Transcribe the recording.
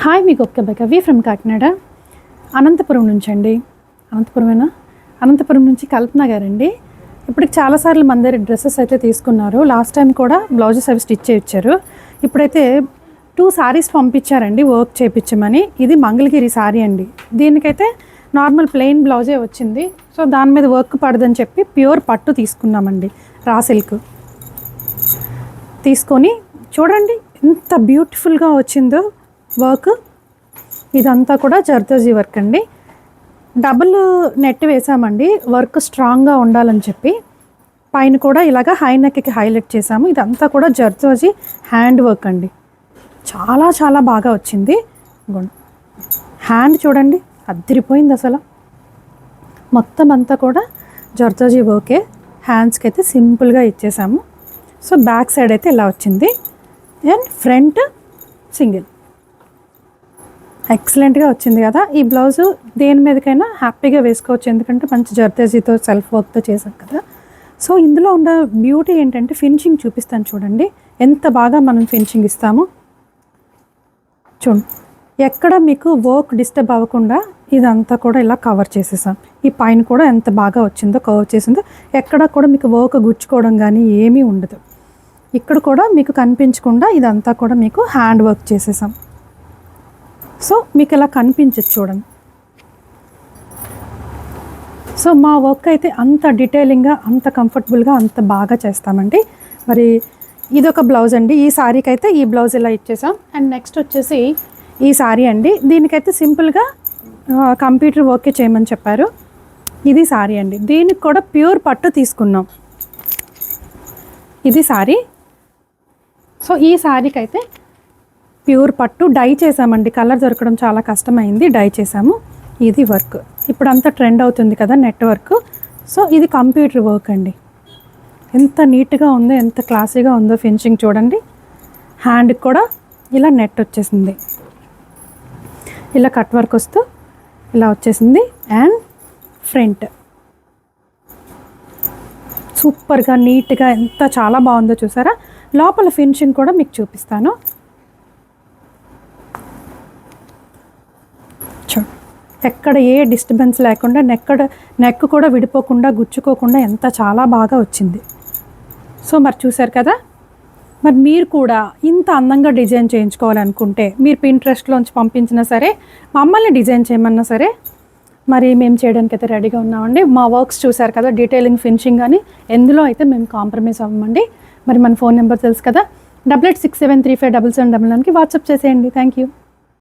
Hi, మీకు ఒక కవి ఫ్రమ్ కాకినాడ, అనంతపురం నుంచి అండి. అనంతపురం నుంచి కల్పన గారండి. ఇప్పటికి చాలాసార్లు మన దగ్గర డ్రెస్సెస్ అయితే తీసుకున్నారు. లాస్ట్ టైం కూడా బ్లౌజెస్ అవి స్టిచ్ చేయించారు. ఇప్పుడైతే 2 సారీస్ పంపించారండి వర్క్ చేయించమని. ఇది మంగళగిరి సారీ అండి. దీనికైతే నార్మల్ ప్లెయిన్ బ్లౌజే వచ్చింది. సో దాని మీద వర్క్ పడదని చెప్పి ప్యూర్ పట్టు తీసుకున్నామండి. రా సిల్క్ తీసుకొని చూడండి ఎంత బ్యూటిఫుల్గా వచ్చిందో వర్క్. ఇదంతా కూడా జర్దోజీ వర్క్ అండి. డబుల్ నెట్ వేసామండి వర్క్ స్ట్రాంగ్గా ఉండాలని చెప్పి. పైన కూడా ఇలాగ హై నెక్కి హైలైట్ చేసాము. ఇదంతా కూడా జర్దోజీ హ్యాండ్ వర్క్ అండి. చాలా చాలా బాగా వచ్చింది. హ్యాండ్ చూడండి అదిరిపోయింది అసలు. మొత్తం అంతా కూడా జర్దోజీ వర్కే. హ్యాండ్స్కి అయితే సింపుల్గా ఇచ్చేసాము. సో బ్యాక్ సైడ్ అయితే ఇలా వచ్చింది అండ్ ఫ్రంట్ సింగిల్. ఎక్సలెంట్గా వచ్చింది కదా. ఈ బ్లౌజు దేని మీదకైనా హ్యాపీగా వేసుకోవచ్చు, ఎందుకంటే మంచి జర్దోజీతో సెల్ఫ్ వర్క్తో చేసాం కదా. సో ఇందులో ఉన్న బ్యూటీ ఏంటంటే ఫినిషింగ్ చూపిస్తాను చూడండి, ఎంత బాగా మనం ఫినిషింగ్ ఇస్తాము. చూడండి ఎక్కడ మీకు వర్క్ డిస్టర్బ్ అవ్వకుండా ఇదంతా కూడా ఇలా కవర్ చేసేసాం. ఈ పైన కూడా ఎంత బాగా వచ్చిందో కవర్ చేసిందో, ఎక్కడ కూడా మీకు వర్క్ గుచ్చుకోవడం కానీ ఏమీ ఉండదు. ఇక్కడ కూడా మీకు కనిపించకుండా ఇదంతా కూడా మీకు హ్యాండ్ వర్క్ చేసేసాం. సో మీకు ఇలా కనిపించచ్చు చూడండి. సో మా వర్క్ అయితే అంత డీటెయిలింగ్గా, అంత కంఫర్టబుల్గా, అంత బాగా చేస్తామండి. మరి ఇదొక బ్లౌజ్ అండి. ఈ శారీకి అయితే ఈ బ్లౌజ్ ఇలా ఇచ్చేసాం. అండ్ నెక్స్ట్ వచ్చేసి ఈ శారీ అండి. దీనికైతే సింపుల్గా కంప్యూటర్ వర్కే చేయమని చెప్పారు. ఇది శారీ అండి. దీనికి కూడా ప్యూర్ పట్టు తీసుకున్నాం. ఇది శారీ. సో ఈ శారీకి అయితే ప్యూర్ పట్టు డై చేసామండి. కలర్ దొరకడం చాలా కష్టమైంది, డై చేసాము. ఇది వర్క్ ఇప్పుడు అంతా ట్రెండ్ అవుతుంది కదా నెట్ వర్క్. సో ఇది కంప్యూటర్ వర్క్ అండి. ఎంత నీట్గా ఉందో, ఎంత క్లాసీగా ఉందో ఫినిషింగ్ చూడండి. హ్యాండ్కి కూడా ఇలా నెట్ వచ్చేసింది, ఇలా కట్ వర్క్ వస్తూ ఇలా వచ్చేసింది. అండ్ ఫ్రంట్ సూపర్గా నీట్గా ఎంత చాలా బాగుందో చూసారా. లోపల ఫినిషింగ్ కూడా మీకు చూపిస్తాను. ఎక్కడ ఏ డిస్టర్బెన్స్ లేకుండా, నెక్ కూడా విడిపోకుండా, గుచ్చుకోకుండా ఎంత చాలా బాగా వచ్చింది. సో మరి చూసారు కదా. మరి మీరు కూడా ఇంత అందంగా డిజైన్ చేయించుకోవాలనుకుంటే మీరు పింట్రెస్ట్లోంచి పంపించినా సరే, మమ్మల్ని డిజైన్ చేయమన్నా సరే మరి మేము చేయడానికి అయితే రెడీగా ఉన్నామండి. మా వర్క్స్ చూసారు కదా, డీటెయిలింగ్, ఫినిషింగ్ అని ఎందులో అయితే మేము కాంప్రమైజ్ అవ్వమండి. మరి మన ఫోన్ నెంబర్ తెలుసు కదా, 8867357799కి వాట్సాప్ చేసేయండి. Thank you.